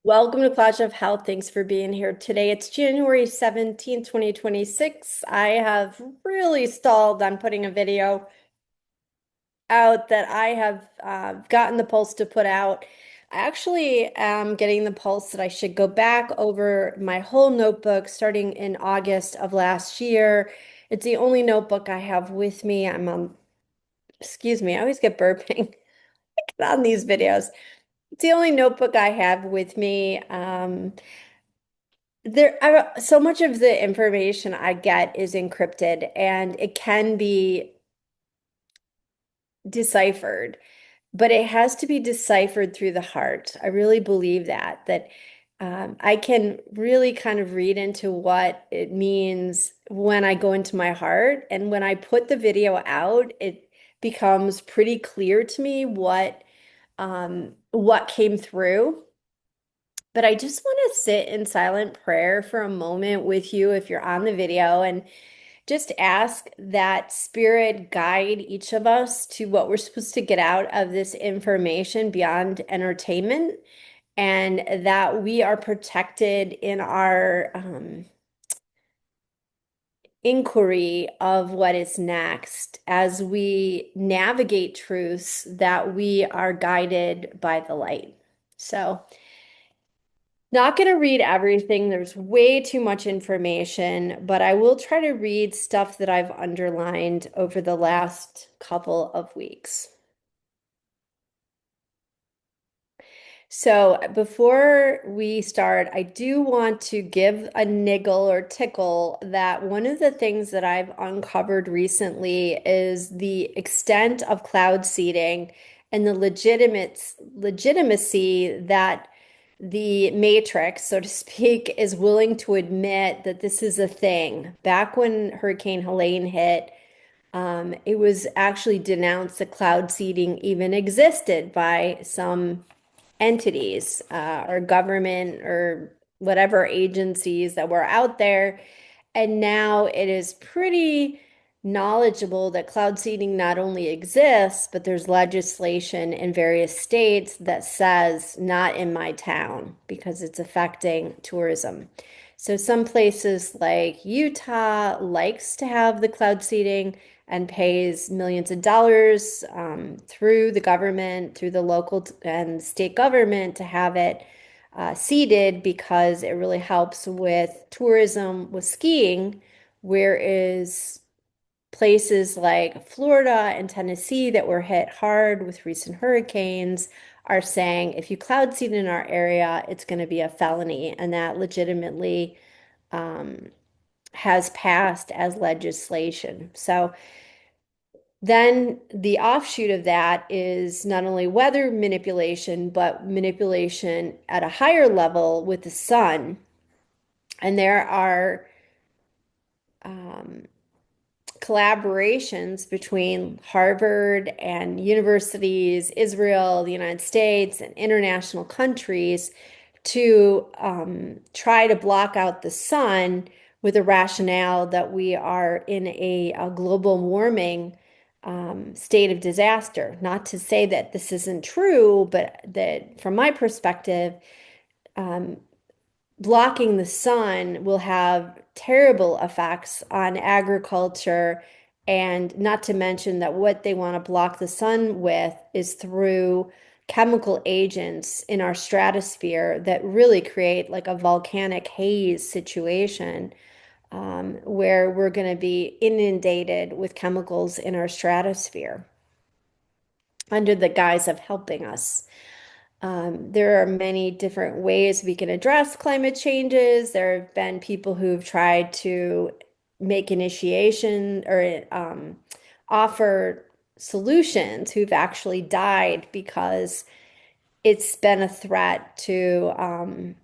Welcome to Clash of Health. Thanks for being here today. It's January 17th, 2026. I have really stalled on putting a video out that I have gotten the pulse to put out. I actually am getting the pulse that I should go back over my whole notebook starting in August of last year. It's the only notebook I have with me. Excuse me, I always get burping on these videos. It's the only notebook I have with me. So much of the information I get is encrypted and it can be deciphered, but it has to be deciphered through the heart. I really believe that I can really kind of read into what it means when I go into my heart. And when I put the video out, it becomes pretty clear to me what came through. But I just want to sit in silent prayer for a moment with you if you're on the video and just ask that spirit guide each of us to what we're supposed to get out of this information beyond entertainment, and that we are protected in our inquiry of what is next as we navigate truths, that we are guided by the light. So, not going to read everything. There's way too much information, but I will try to read stuff that I've underlined over the last couple of weeks. So before we start, I do want to give a niggle or tickle that one of the things that I've uncovered recently is the extent of cloud seeding and the legitimacy that the Matrix, so to speak, is willing to admit that this is a thing. Back when Hurricane Helene hit, it was actually denounced that cloud seeding even existed by some entities or government or whatever agencies that were out there. And now it is pretty knowledgeable that cloud seeding not only exists, but there's legislation in various states that says not in my town because it's affecting tourism. So some places like Utah likes to have the cloud seeding and pays millions of dollars through the government, through the local and state government to have it seeded because it really helps with tourism, with skiing, whereas places like Florida and Tennessee that were hit hard with recent hurricanes are saying if you cloud seed in our area, it's going to be a felony, and that legitimately um, has passed as legislation. So then the offshoot of that is not only weather manipulation, but manipulation at a higher level with the sun. And there are um, collaborations between Harvard and universities, Israel, the United States, and international countries to try to block out the sun with a rationale that we are in a global warming state of disaster. Not to say that this isn't true, but that from my perspective, um, blocking the sun will have terrible effects on agriculture, and not to mention that what they want to block the sun with is through chemical agents in our stratosphere that really create like a volcanic haze situation, where we're going to be inundated with chemicals in our stratosphere under the guise of helping us. There are many different ways we can address climate changes. There have been people who've tried to make initiation or offer solutions who've actually died because it's been a threat to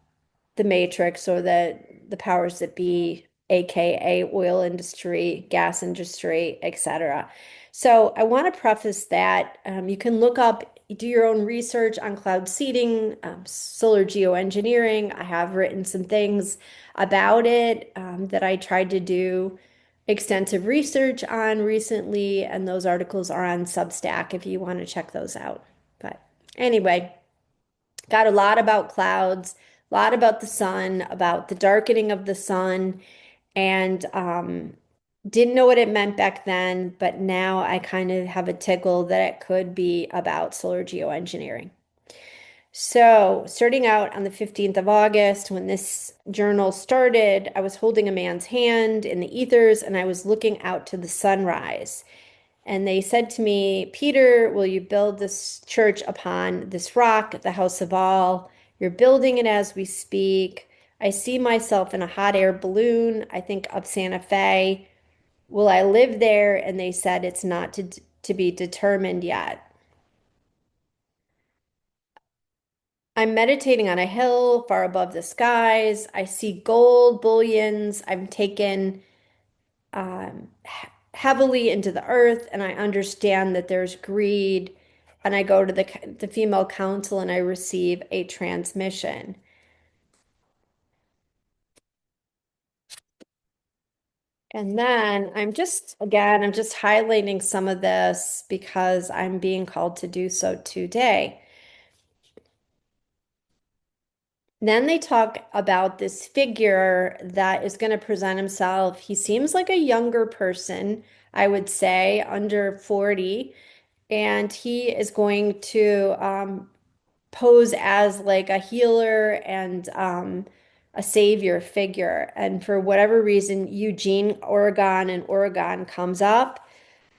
the matrix or the powers that be, aka oil industry, gas industry, etc. So I want to preface that you can look up, do your own research on cloud seeding, solar geoengineering. I have written some things about it that I tried to do extensive research on recently, and those articles are on Substack if you want to check those out. But anyway, got a lot about clouds, a lot about the sun, about the darkening of the sun, and didn't know what it meant back then, but now I kind of have a tickle that it could be about solar geoengineering. So, starting out on the 15th of August, when this journal started, I was holding a man's hand in the ethers and I was looking out to the sunrise. And they said to me, Peter, will you build this church upon this rock, the House of All? You're building it as we speak. I see myself in a hot air balloon, I think of Santa Fe. Will I live there? And they said it's not to be determined yet. I'm meditating on a hill far above the skies. I see gold bullions. I'm taken heavily into the earth, and I understand that there's greed. And I go to the female council and I receive a transmission. And then I'm just highlighting some of this because I'm being called to do so today. Then they talk about this figure that is going to present himself. He seems like a younger person, I would say, under 40, and he is going to pose as like a healer and a savior figure. And for whatever reason, Eugene, Oregon, and Oregon comes up.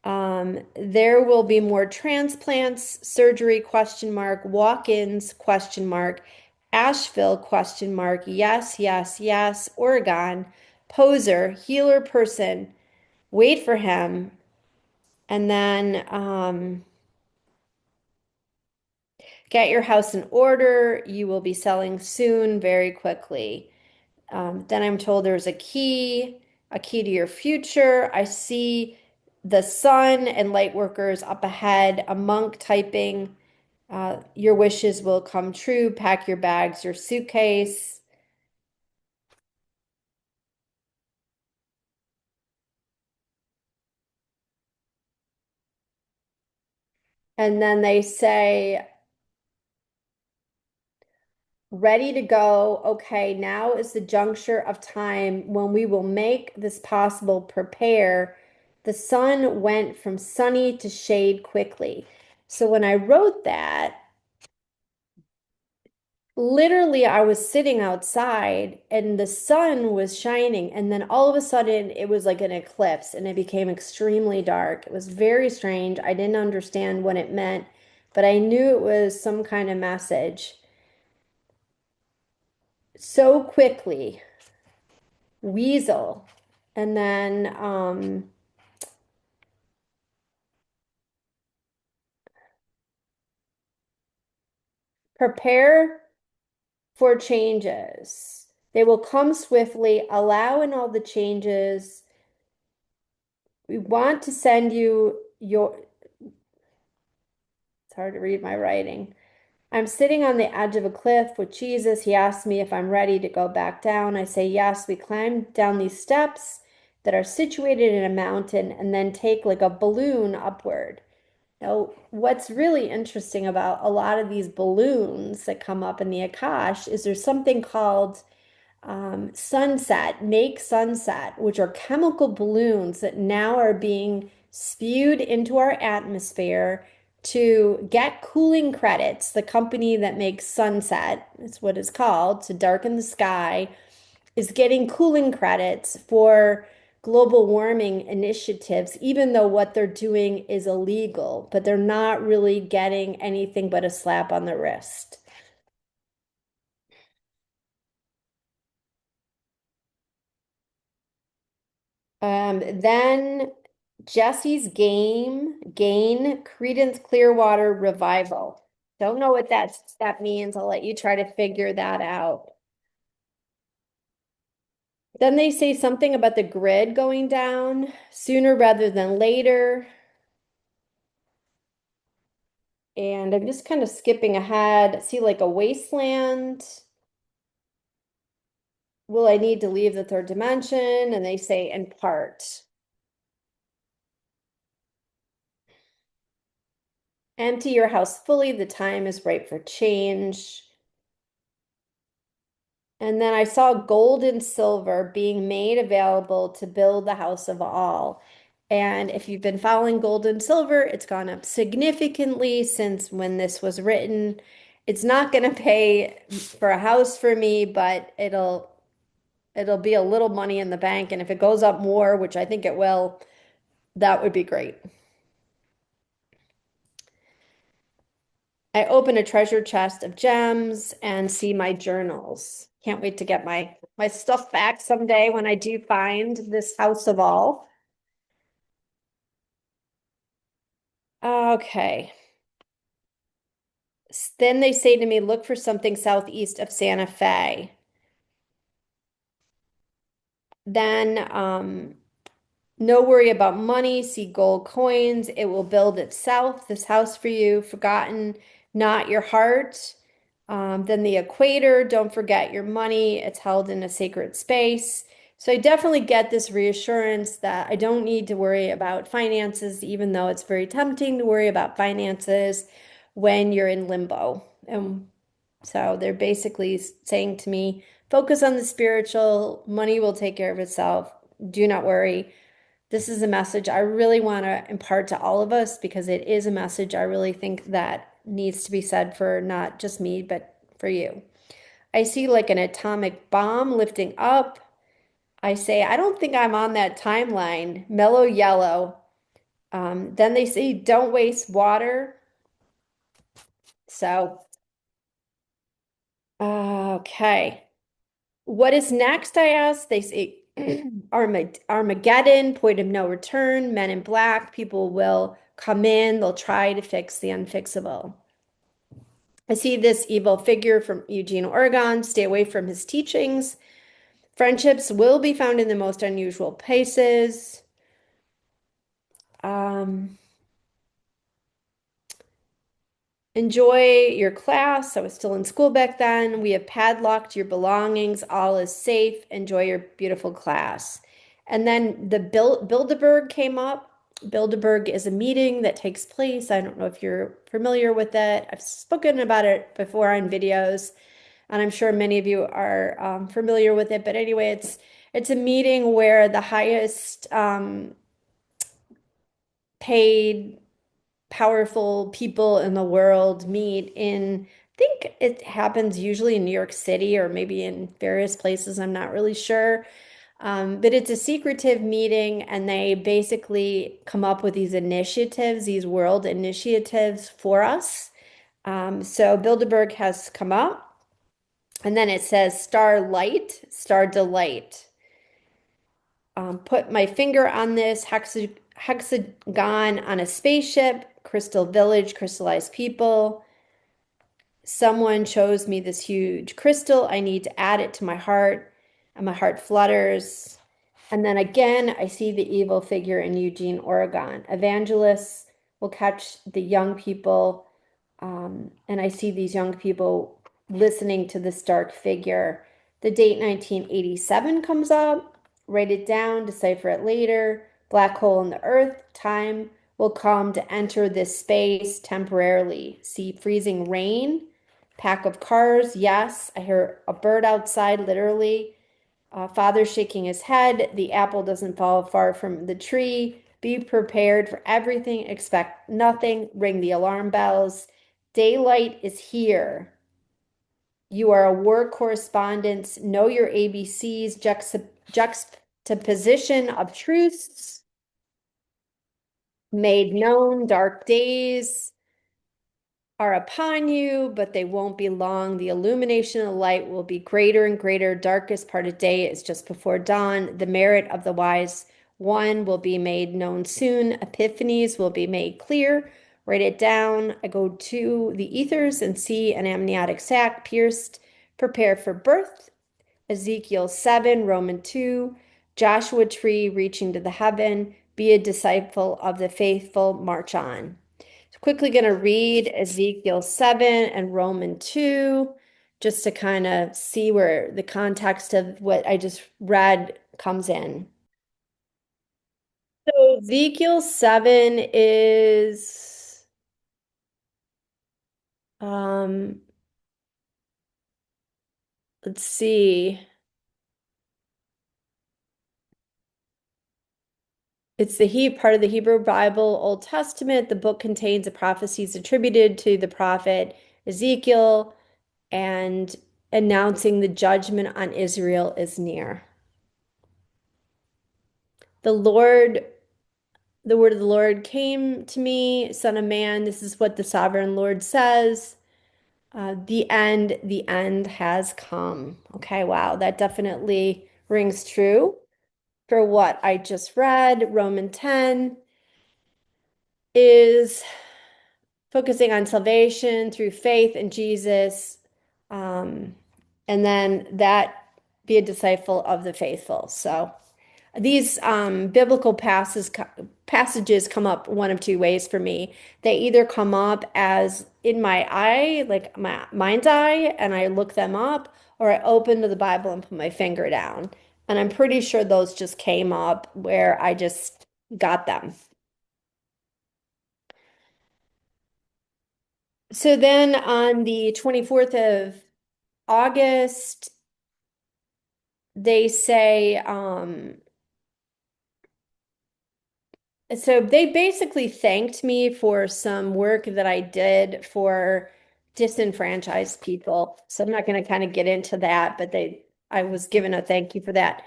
There will be more transplants, surgery, question mark, walk-ins, question mark, Asheville, question mark, yes, yes, yes, Oregon, poser, healer person, wait for him. And then get your house in order. You will be selling soon, very quickly. Then I'm told there's a key to your future. I see the sun and light workers up ahead, a monk typing, your wishes will come true. Pack your bags, your suitcase. And then they say, ready to go. Okay, now is the juncture of time when we will make this possible. Prepare. The sun went from sunny to shade quickly. So when I wrote that, literally, I was sitting outside and the sun was shining, and then all of a sudden it was like an eclipse and it became extremely dark. It was very strange. I didn't understand what it meant, but I knew it was some kind of message. So quickly, weasel. And then prepare for changes. They will come swiftly, allow in all the changes. We want to send you your, it's hard to read my writing. I'm sitting on the edge of a cliff with Jesus. He asks me if I'm ready to go back down. I say yes. We climb down these steps that are situated in a mountain and then take like a balloon upward. Now, what's really interesting about a lot of these balloons that come up in the Akash is there's something called sunset, make sunset, which are chemical balloons that now are being spewed into our atmosphere to get cooling credits. The company that makes sunset, it's what it's called, to darken the sky, is getting cooling credits for global warming initiatives, even though what they're doing is illegal, but they're not really getting anything but a slap on the wrist. Then Jesse's Gain, Credence Clearwater Revival. Don't know what that means. I'll let you try to figure that out. Then they say something about the grid going down sooner rather than later. And I'm just kind of skipping ahead. See like a wasteland. Will I need to leave the third dimension? And they say in part. Empty your house fully. The time is right for change. And then I saw gold and silver being made available to build the house of all. And if you've been following gold and silver, it's gone up significantly since when this was written. It's not going to pay for a house for me, but it'll be a little money in the bank. And if it goes up more, which I think it will, that would be great. I open a treasure chest of gems and see my journals. Can't wait to get my stuff back someday when I do find this house of all. Okay. Then they say to me, look for something southeast of Santa Fe. Then no worry about money, see gold coins. It will build itself, this house for you. Forgotten, not your heart. Then the equator, don't forget your money. It's held in a sacred space. So I definitely get this reassurance that I don't need to worry about finances, even though it's very tempting to worry about finances when you're in limbo. And so they're basically saying to me, focus on the spiritual, money will take care of itself. Do not worry. This is a message I really want to impart to all of us because it is a message I really think that needs to be said for not just me, but for you. I see like an atomic bomb lifting up. I say, I don't think I'm on that timeline. Mellow yellow. Then they say, don't waste water. So, okay. What is next? I asked. They say Armageddon, point of no return, men in black, people will come in, they'll try to fix the unfixable. I see this evil figure from Eugene, Oregon. Stay away from his teachings. Friendships will be found in the most unusual places. Um, Enjoy your class. I was still in school back then. We have padlocked your belongings. All is safe. Enjoy your beautiful class. And then the Bilderberg came up. Bilderberg is a meeting that takes place. I don't know if you're familiar with it. I've spoken about it before on videos, and I'm sure many of you are familiar with it. But anyway, it's a meeting where the highest paid powerful people in the world meet in, I think it happens usually in New York City or maybe in various places. I'm not really sure. But it's a secretive meeting, and they basically come up with these initiatives, these world initiatives for us. So Bilderberg has come up, and then it says Starlight, Star Delight. Put my finger on this hexagon on a spaceship, crystal village, crystallized people. Someone chose me this huge crystal. I need to add it to my heart, and my heart flutters. And then again, I see the evil figure in Eugene, Oregon. Evangelists will catch the young people, and I see these young people listening to this dark figure. The date 1987 comes up. Write it down, decipher it later. Black hole in the earth. Time will come to enter this space temporarily. See freezing rain. Pack of cars. Yes, I hear a bird outside, literally. Father shaking his head. The apple doesn't fall far from the tree. Be prepared for everything. Expect nothing. Ring the alarm bells. Daylight is here. You are a war correspondent. Know your ABCs. Juxtaposition of truths. Made known. Dark days are upon you, but they won't be long. The illumination of light will be greater and greater. Darkest part of day is just before dawn. The merit of the wise one will be made known soon. Epiphanies will be made clear. Write it down. I go to the ethers and see an amniotic sac pierced. Prepare for birth. Ezekiel 7, Romans 2, Joshua tree reaching to the heaven. Be a disciple of the faithful. March on. Quickly going to read Ezekiel 7 and Romans 2 just to kind of see where the context of what I just read comes in. So Ezekiel 7 is um Let's see. It's the he part of the Hebrew Bible, Old Testament. The book contains the prophecies attributed to the prophet Ezekiel and announcing the judgment on Israel is near. The Lord, the word of the Lord came to me, Son of man, this is what the sovereign Lord says. The end has come. Okay, wow, that definitely rings true for what I just read. Romans 10 is focusing on salvation through faith in Jesus, um, and then that be a disciple of the faithful. So these biblical passages come up one of two ways for me. They either come up as in my eye, like my mind's eye, and I look them up, or I open to the Bible and put my finger down. And I'm pretty sure those just came up where I just got them. So then on the 24th of August, they say, so they basically thanked me for some work that I did for disenfranchised people. So I'm not going to kind of get into that, but I was given a thank you for that.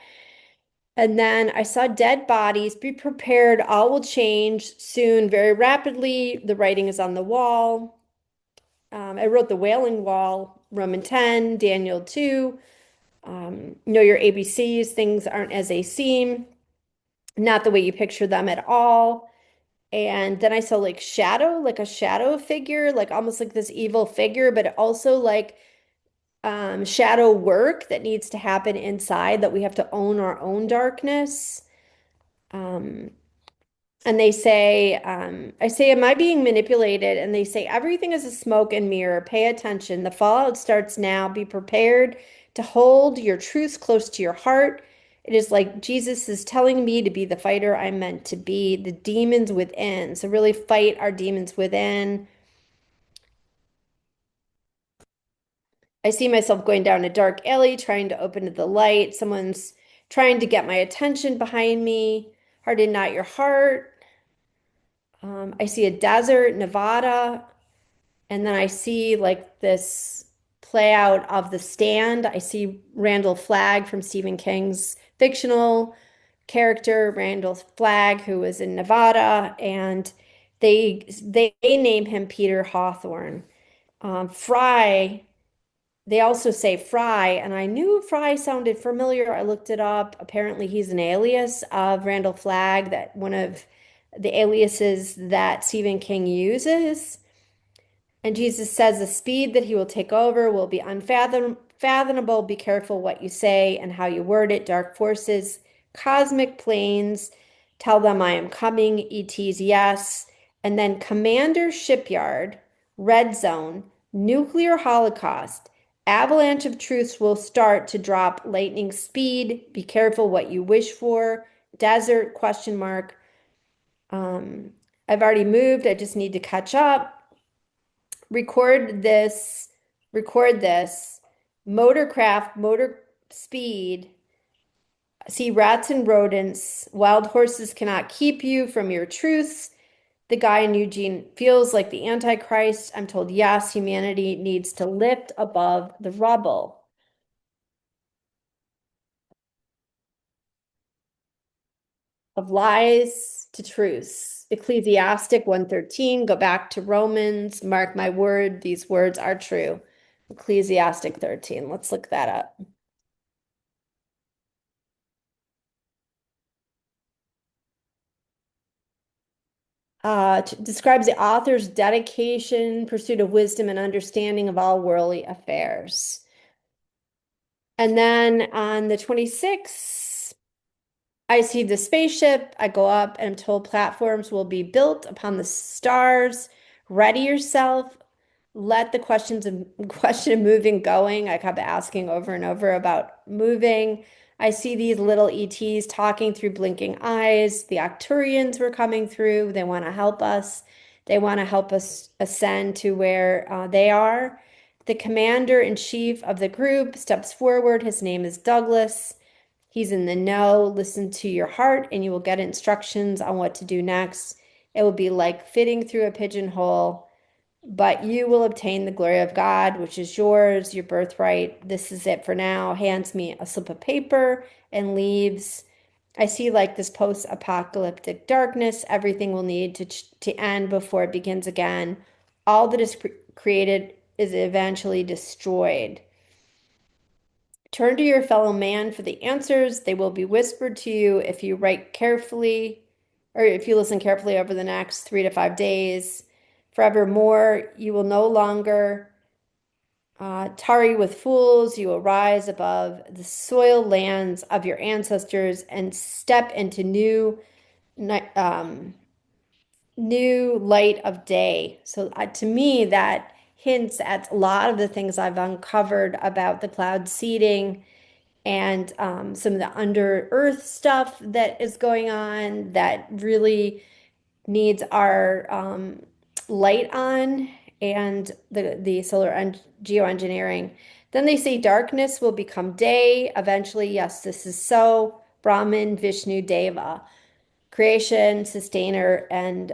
And then I saw dead bodies. Be prepared. All will change soon, very rapidly. The writing is on the wall. I wrote the Wailing Wall, Roman 10, Daniel 2. Know your ABCs. Things aren't as they seem, not the way you picture them at all. And then I saw like shadow, like a shadow figure, like almost like this evil figure, but also like shadow work that needs to happen inside, that we have to own our own darkness. Um, and they say, I say, am I being manipulated? And they say, everything is a smoke and mirror. Pay attention. The fallout starts now. Be prepared to hold your truths close to your heart. It is like Jesus is telling me to be the fighter I'm meant to be, the demons within. So really fight our demons within. I see myself going down a dark alley, trying to open to the light. Someone's trying to get my attention behind me. Harden not your heart. I see a desert, Nevada. And then I see like this play out of The Stand. I see Randall Flagg from Stephen King's fictional character, Randall Flagg, who was in Nevada, and they name him Peter Hawthorne. Fry, they also say Fry, and I knew Fry sounded familiar. I looked it up. Apparently, he's an alias of Randall Flagg, that one of the aliases that Stephen King uses. And Jesus says the speed that he will take over will be unfathomable. Be careful what you say and how you word it. Dark forces, cosmic planes, tell them I am coming. ET's yes. And then Commander Shipyard, Red Zone, Nuclear Holocaust, avalanche of truths will start to drop lightning speed. Be careful what you wish for. Desert, question mark. Um, I've already moved. I just need to catch up. Record this, record this. Motorcraft, motor speed. See rats and rodents. Wild horses cannot keep you from your truths. The guy in Eugene feels like the Antichrist. I'm told, yes, humanity needs to lift above the rubble. Of lies to truths. Ecclesiastic 113, go back to Romans, mark my word, these words are true. Ecclesiastic 13, let's look that up. Describes the author's dedication, pursuit of wisdom, and understanding of all worldly affairs. And then on the 26th, I see the spaceship. I go up and I'm told platforms will be built upon the stars. Ready yourself. Let the question of moving going. I kept asking over and over about moving. I see these little ETs talking through blinking eyes. The Octurians were coming through. They want to help us. They want to help us ascend to where they are. The commander in chief of the group steps forward. His name is Douglas. He's in the know. Listen to your heart, and you will get instructions on what to do next. It will be like fitting through a pigeonhole, but you will obtain the glory of God, which is yours, your birthright. This is it for now. Hands me a slip of paper and leaves. I see like this post-apocalyptic darkness. Everything will need to end before it begins again. All that is created is eventually destroyed. Turn to your fellow man for the answers. They will be whispered to you if you write carefully, or if you listen carefully over the next 3 to 5 days. Forevermore, you will no longer tarry with fools. You will rise above the soil lands of your ancestors and step into um, new light of day. So to me, that hints at a lot of the things I've uncovered about the cloud seeding and some of the under earth stuff that is going on that really needs our light on, and the solar geoengineering. Then they say darkness will become day eventually. Yes, this is so. Brahman, Vishnu, Deva, creation, sustainer, and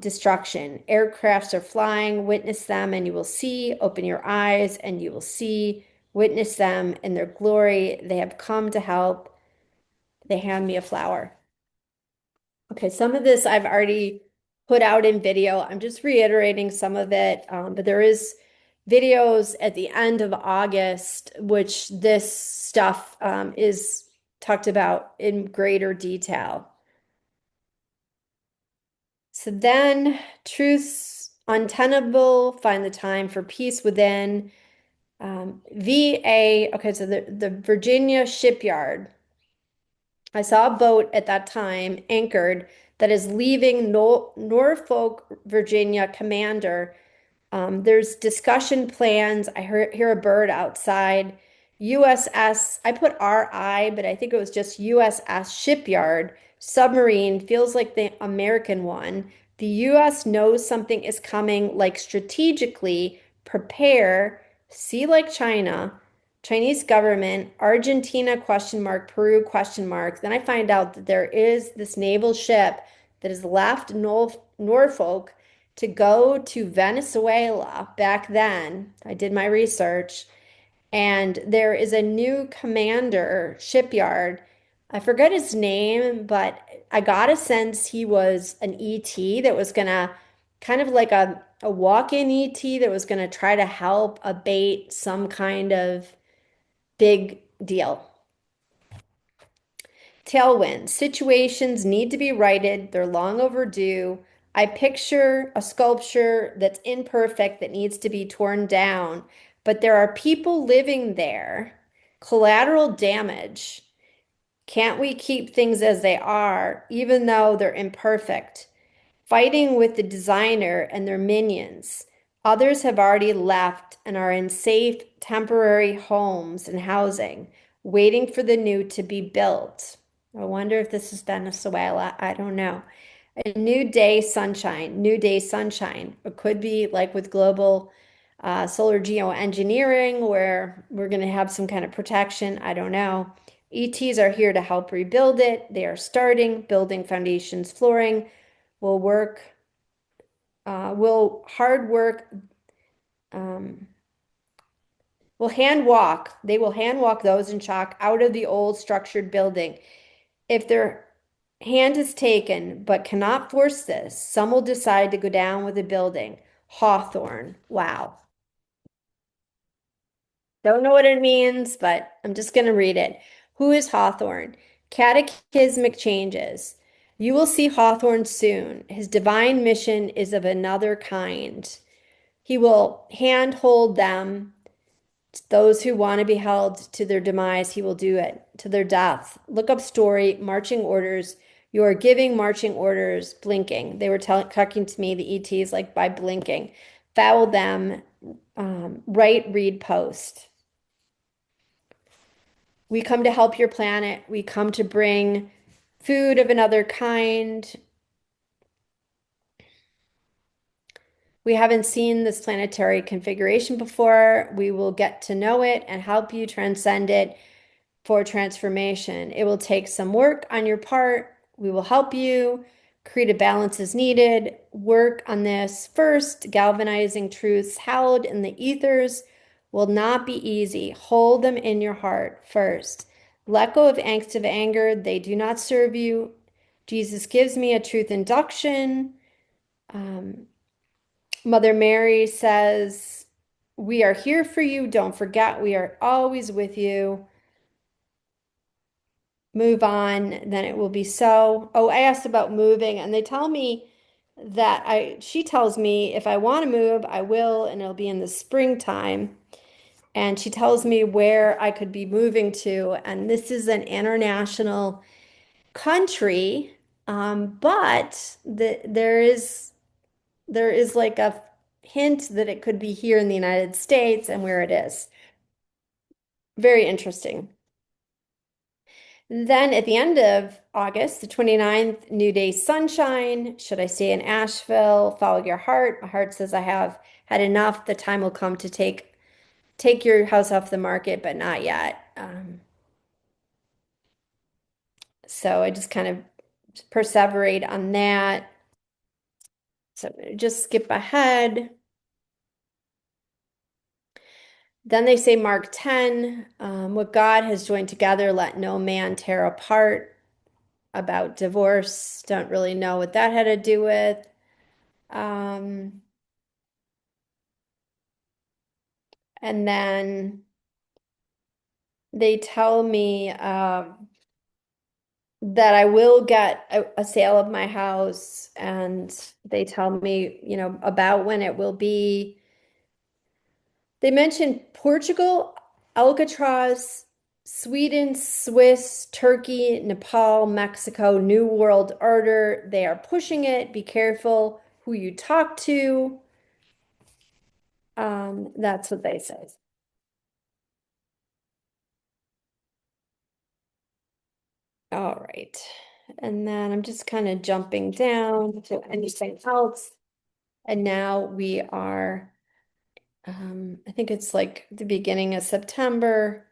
destruction. Aircrafts are flying. Witness them, and you will see. Open your eyes, and you will see. Witness them in their glory. They have come to help. They hand me a flower. Okay, some of this I've already put out in video. I'm just reiterating some of it, but there is videos at the end of August, which this stuff is talked about in greater detail. So then, truths untenable, find the time for peace within. VA, okay, so the Virginia shipyard. I saw a boat at that time anchored that is leaving Norfolk, Virginia commander. There's discussion plans. I hear a bird outside. USS, I put RI, but I think it was just USS Shipyard. Submarine feels like the American one. The US knows something is coming, like strategically prepare, see like China, Chinese government, Argentina question mark, Peru question mark. Then I find out that there is this naval ship that has left Norfolk to go to Venezuela back then. I did my research, and there is a new commander shipyard. I forget his name, but I got a sense he was an ET that was gonna kind of like a walk-in ET that was gonna try to help abate some kind of big deal. Tailwinds. Situations need to be righted. They're long overdue. I picture a sculpture that's imperfect that needs to be torn down, but there are people living there. Collateral damage. Can't we keep things as they are, even though they're imperfect? Fighting with the designer and their minions. Others have already left and are in safe temporary homes and housing, waiting for the new to be built. I wonder if this is Venezuela. I don't know. A new day, sunshine, new day, sunshine. It could be like with global solar geoengineering, where we're going to have some kind of protection. I don't know. ETs are here to help rebuild it. They are starting, building foundations, flooring, will work, will hard work, um, will hand walk. They will hand walk those in shock out of the old structured building. If their hand is taken but cannot force this, some will decide to go down with the building. Hawthorne. Wow. Don't know what it means, but I'm just going to read it. Who is Hawthorne? Catechismic changes. You will see Hawthorne soon. His divine mission is of another kind. He will handhold them, those who want to be held to their demise. He will do it to their death. Look up story, marching orders. You are giving marching orders, blinking. They were talking to me, the ETs, like by blinking. Foul them, write, read, post. We come to help your planet. We come to bring food of another kind. We haven't seen this planetary configuration before. We will get to know it and help you transcend it for transformation. It will take some work on your part. We will help you create a balance as needed. Work on this first. Galvanizing truths held in the ethers will not be easy. Hold them in your heart first. Let go of angst of anger. They do not serve you. Jesus gives me a truth induction. Um, Mother Mary says, we are here for you. Don't forget, we are always with you. Move on, then it will be so. Oh, I asked about moving, and they tell me that she tells me if I want to move, I will, and it'll be in the springtime. And she tells me where I could be moving to, and this is an international country, but there is like a hint that it could be here in the United States and where it is. Very interesting. Then at the end of August, the 29th, New Day Sunshine. Should I stay in Asheville? Follow your heart. My heart says I have had enough. The time will come to take your house off the market, but not yet. So I just kind of perseverate on that. So just skip ahead. Then they say Mark 10, what God has joined together, let no man tear apart. About divorce, don't really know what that had to do with. Um, and then they tell me that I will get a sale of my house, and they tell me, about when it will be. They mentioned Portugal, Alcatraz, Sweden, Swiss, Turkey, Nepal, Mexico, New World Order. They are pushing it. Be careful who you talk to. That's what they say. All right. And then I'm just kind of jumping down to anything else. And now we are, I think it's like the beginning of September.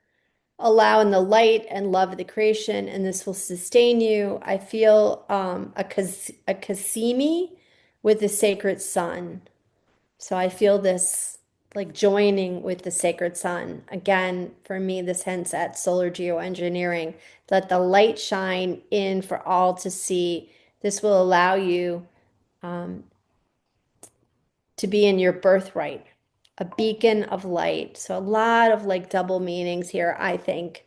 Allow in the light and love of the creation, and this will sustain you. I feel a kasimi with the sacred sun. So I feel this like joining with the sacred sun. Again, for me, this hints at solar geoengineering. Let the light shine in for all to see. This will allow you um, to be in your birthright, a beacon of light. So a lot of like double meanings here, I think.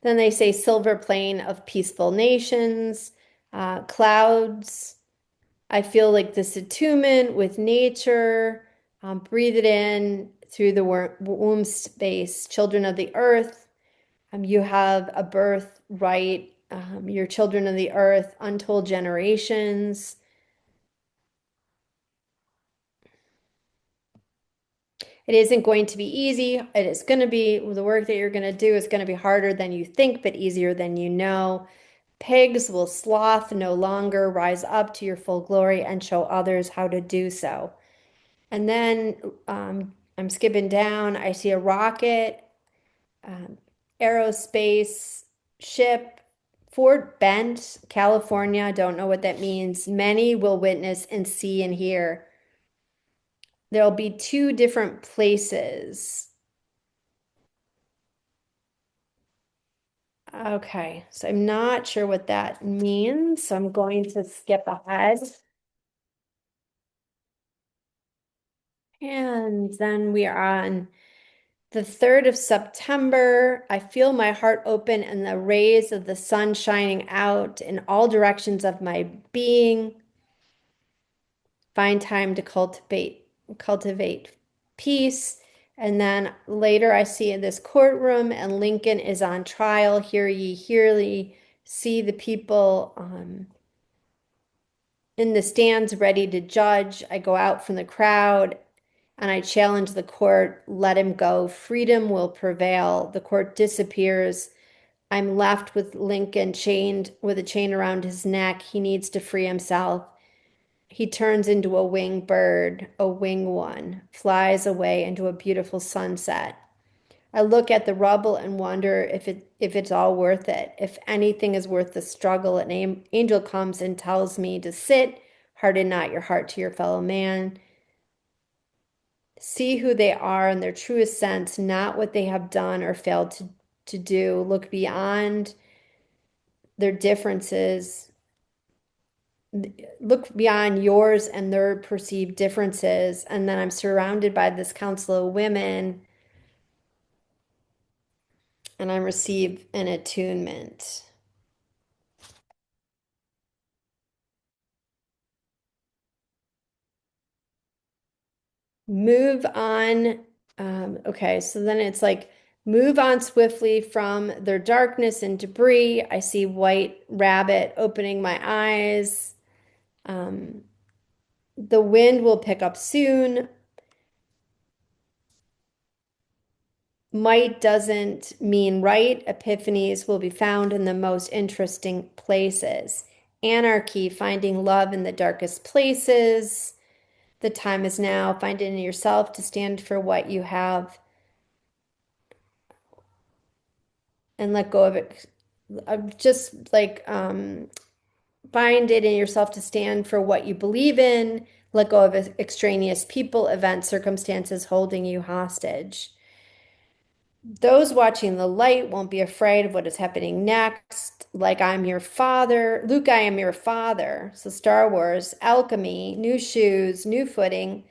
Then they say silver plane of peaceful nations, clouds. I feel like this attunement with nature. Breathe it in through the womb space. Children of the earth. You have a birthright. You're children of the earth, untold generations. It isn't going to be easy. It is going to be the work that you're going to do is going to be harder than you think, but easier than you know. Pigs will sloth no longer. Rise up to your full glory and show others how to do so. And then I'm skipping down. I see a rocket, um, aerospace ship, Fort Bend, California. Don't know what that means. Many will witness and see and hear. There'll be two different places. Okay, so I'm not sure what that means, so I'm going to skip ahead. And then we are on the 3rd of September. I feel my heart open and the rays of the sun shining out in all directions of my being. Find time to cultivate peace. And then later I see in this courtroom and Lincoln is on trial. Hear ye, see the people in the stands ready to judge. I go out from the crowd and I challenge the court, let him go. Freedom will prevail. The court disappears. I'm left with Lincoln chained with a chain around his neck. He needs to free himself. He turns into a winged bird, a wing one, flies away into a beautiful sunset. I look at the rubble and wonder if it's all worth it. If anything is worth the struggle, an angel comes and tells me to sit, harden not your heart to your fellow man. See who they are in their truest sense, not what they have done or failed to do. Look beyond their differences. Look beyond yours and their perceived differences. And then I'm surrounded by this council of women and I receive an attunement. Move on. Okay, so then it's like move on swiftly from their darkness and debris. I see white rabbit opening my eyes. Um, the wind will pick up soon. Might doesn't mean right. Epiphanies will be found in the most interesting places. Anarchy, finding love in the darkest places. The time is now. Find it in yourself to stand for what you have and let go of it. Just like find it in yourself to stand for what you believe in. Let go of extraneous people, events, circumstances holding you hostage. Those watching the light won't be afraid of what is happening next. Like I'm your father. Luke, I am your father. So Star Wars, alchemy, new shoes, new footing.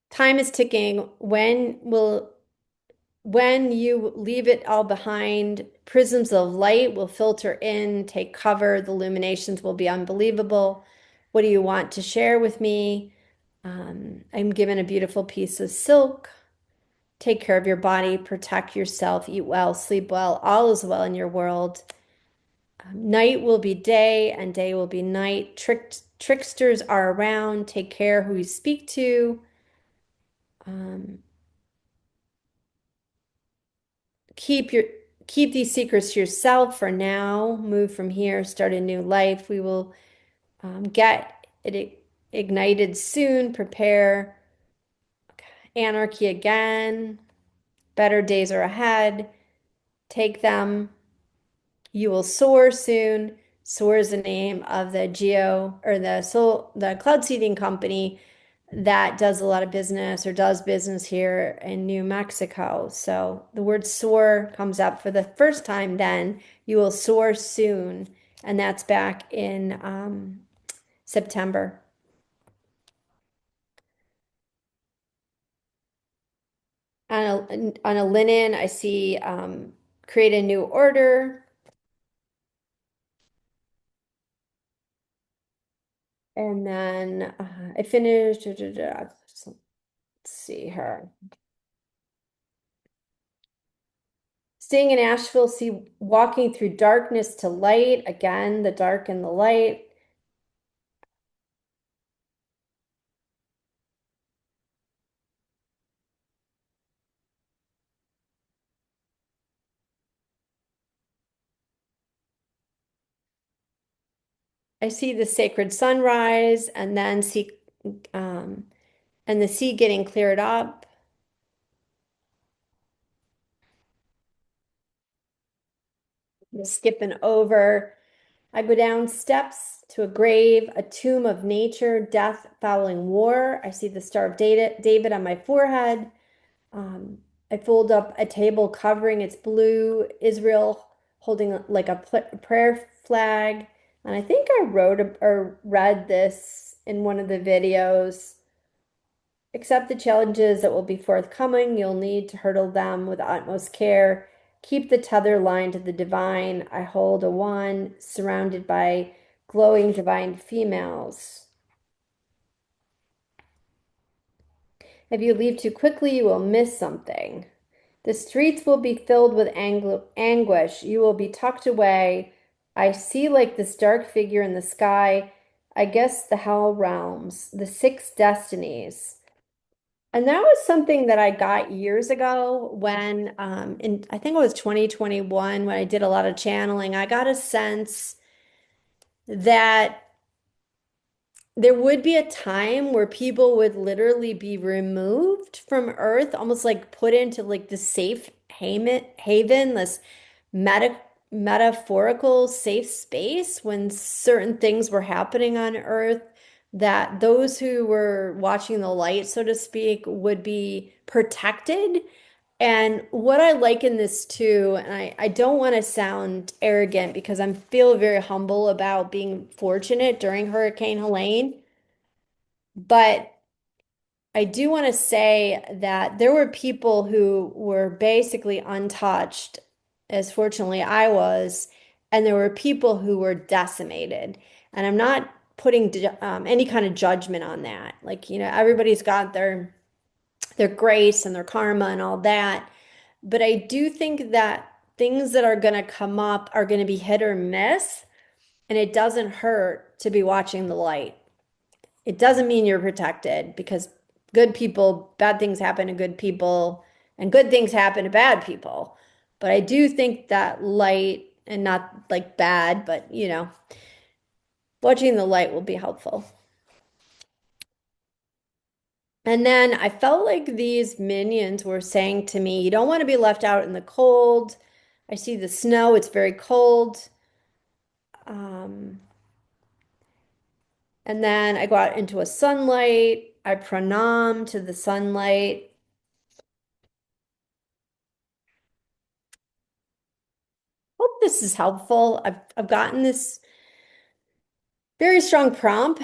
Time is ticking. When you leave it all behind, prisms of light will filter in, take cover. The illuminations will be unbelievable. What do you want to share with me? I'm given a beautiful piece of silk. Take care of your body, protect yourself, eat well, sleep well. All is well in your world. Night will be day and day will be night. Tricksters are around. Take care who you speak to. Um, keep your keep these secrets to yourself for now. Move from here, start a new life. We will get it ignited soon. Prepare anarchy again. Better days are ahead. Take them. You will soar soon. Soar is the name of the the cloud seeding company that does a lot of business or does business here in New Mexico. So the word soar comes up for the first time then. You will soar soon. And that's back in September. On a linen, I see create a new order. And then I finished. Let's see her. Staying in Asheville, see walking through darkness to light. Again, the dark and the light. I see the sacred sunrise and then see um, and the sea getting cleared up. Skipping over. I go down steps to a grave, a tomb of nature, death following war. I see the Star of David on my forehead. I fold up a table covering its blue, Israel holding like a prayer flag. And I think I wrote or read this in one of the videos. Accept the challenges that will be forthcoming. You'll need to hurdle them with utmost care. Keep the tether line to the divine. I hold a wand surrounded by glowing divine females. If you leave too quickly, you will miss something. The streets will be filled with anguish. You will be tucked away. I see like this dark figure in the sky. I guess the hell realms, the six destinies. And that was something that I got years ago when, I think it was 2021 when I did a lot of channeling. I got a sense that there would be a time where people would literally be removed from Earth, almost like put into like the safe haven, this meta metaphorical safe space when certain things were happening on Earth, that those who were watching the light, so to speak, would be protected. And what I like in this too, and I don't want to sound arrogant because I feel very humble about being fortunate during Hurricane Helene, but I do want to say that there were people who were basically untouched, as fortunately I was, and there were people who were decimated. And I'm not putting any kind of judgment on that. Like, everybody's got their grace and their karma and all that. But I do think that things that are going to come up are going to be hit or miss, and it doesn't hurt to be watching the light. It doesn't mean you're protected because good people, bad things happen to good people, and good things happen to bad people. But I do think that light, and not like bad, but watching the light will be helpful. And then I felt like these minions were saying to me, you don't want to be left out in the cold. I see the snow, it's very cold. Um, and then I go out into a sunlight. I pranam to the sunlight. Hope this is helpful. I've gotten this very strong prompt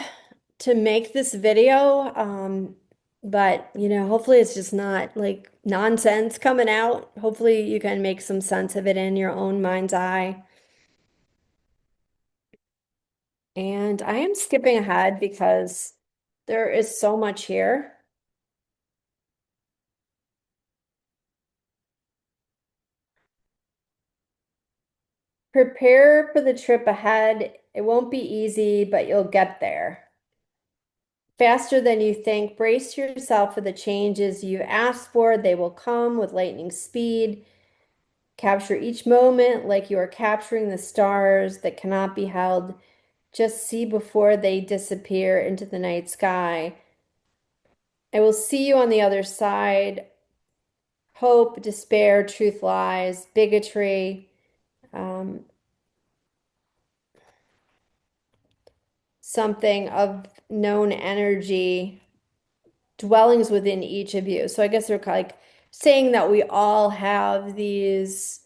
to make this video. But hopefully it's just not like nonsense coming out. Hopefully you can make some sense of it in your own mind's eye. And I am skipping ahead because there is so much here. Prepare for the trip ahead. It won't be easy, but you'll get there. Faster than you think. Brace yourself for the changes you asked for. They will come with lightning speed. Capture each moment like you are capturing the stars that cannot be held. Just see before they disappear into the night sky. I will see you on the other side. Hope, despair, truth, lies, bigotry, um, something of known energy, dwellings within each of you. So I guess they're like saying that we all have these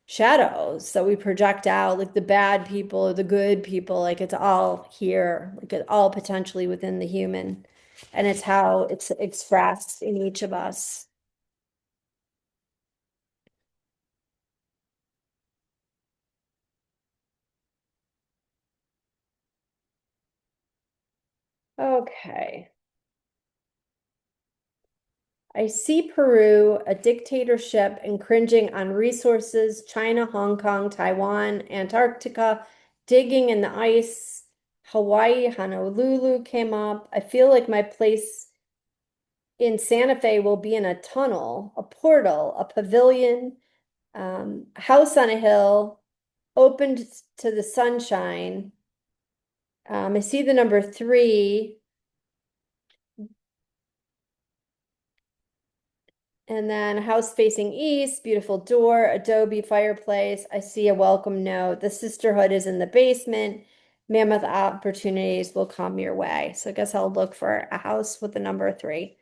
shadows that we project out, like the bad people or the good people, like it's all here, like it's all potentially within the human. And it's how it's expressed in each of us. Okay. I see Peru, a dictatorship and cringing on resources, China, Hong Kong, Taiwan, Antarctica, digging in the ice, Hawaii, Honolulu came up. I feel like my place in Santa Fe will be in a tunnel, a portal, a pavilion, house on a hill, opened to the sunshine. I see the number 3, and then a house facing east, beautiful door, adobe fireplace. I see a welcome note. The sisterhood is in the basement. Mammoth opportunities will come your way. So I guess I'll look for a house with the number 3.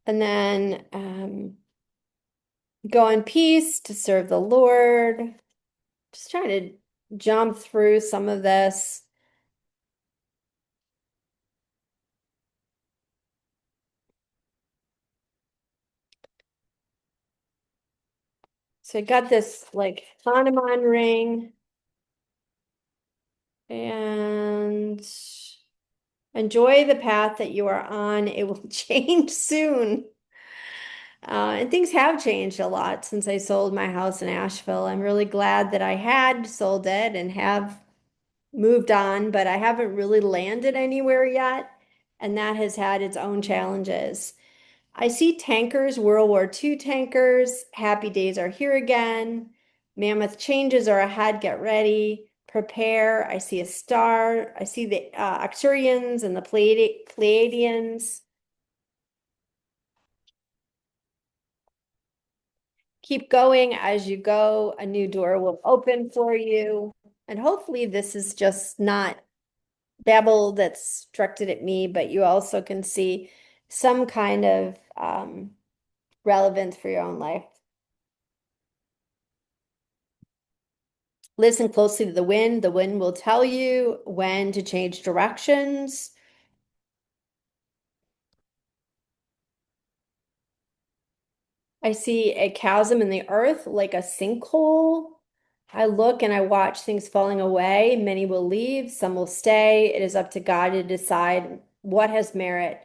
And then go in peace to serve the Lord. Just trying to jump through some of this. So I got this like Hanuman ring, and enjoy the path that you are on. It will change soon. And things have changed a lot since I sold my house in Asheville. I'm really glad that I had sold it and have moved on, but I haven't really landed anywhere yet. And that has had its own challenges. I see tankers, World War II tankers, happy days are here again. Mammoth changes are ahead, get ready, prepare. I see a star. I see the Arcturians and the Pleiadians. Keep going as you go. A new door will open for you. And hopefully, this is just not babble that's directed at me, but you also can see some kind of relevance for your own life. Listen closely to the wind. The wind will tell you when to change directions. I see a chasm in the earth like a sinkhole. I look and I watch things falling away. Many will leave, some will stay. It is up to God to decide what has merit.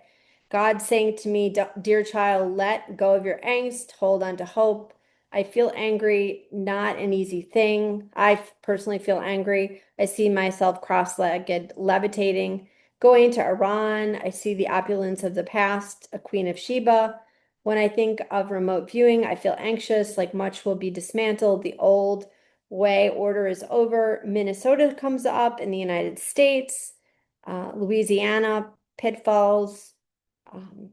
God saying to me, Dear child, let go of your angst, hold on to hope. I feel angry, not an easy thing. I personally feel angry. I see myself cross-legged, levitating, going to Iran. I see the opulence of the past, a Queen of Sheba. When I think of remote viewing, I feel anxious, like much will be dismantled. The old way order is over. Minnesota comes up in the United States, Louisiana, pitfalls, um,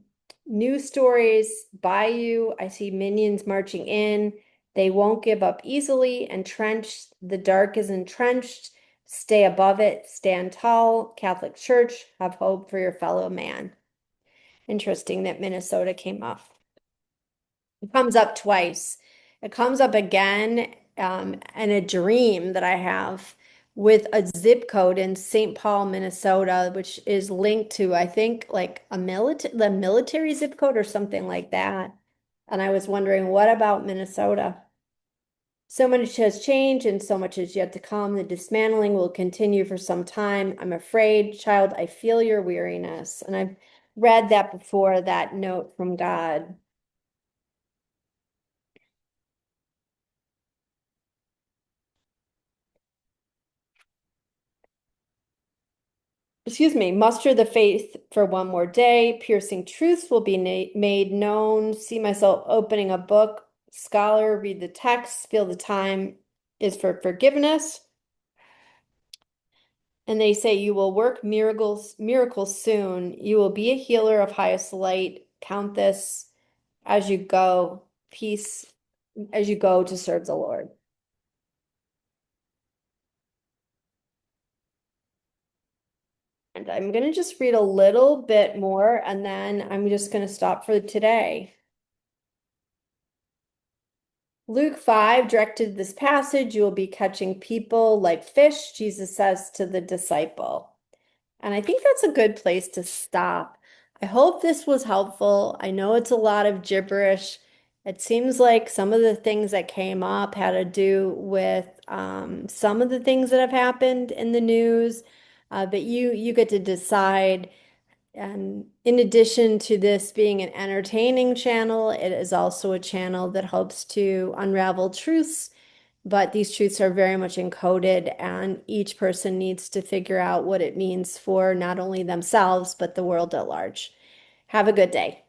news stories, Bayou. I see minions marching in. They won't give up easily. Entrenched, the dark is entrenched. Stay above it, stand tall. Catholic Church, have hope for your fellow man. Interesting that Minnesota came up. It comes up twice. It comes up again in a dream that I have with a zip code in St. Paul, Minnesota, which is linked to, I think, like the military zip code or something like that. And I was wondering, what about Minnesota? So much has changed and so much is yet to come. The dismantling will continue for some time. I'm afraid, child, I feel your weariness. And I've read that before, that note from God. Excuse me, muster the faith for one more day. Piercing truths will be made known. See myself opening a book. Scholar, read the text. Feel the time is for forgiveness. And they say you will work miracles soon. You will be a healer of highest light. Count this as you go. Peace as you go to serve the Lord. And I'm going to just read a little bit more and then I'm just going to stop for today. Luke 5 directed this passage, you will be catching people like fish, Jesus says to the disciple. And I think that's a good place to stop. I hope this was helpful. I know it's a lot of gibberish. It seems like some of the things that came up had to do with some of the things that have happened in the news, but you get to decide. And in addition to this being an entertaining channel, it is also a channel that helps to unravel truths, but these truths are very much encoded, and each person needs to figure out what it means for not only themselves, but the world at large. Have a good day.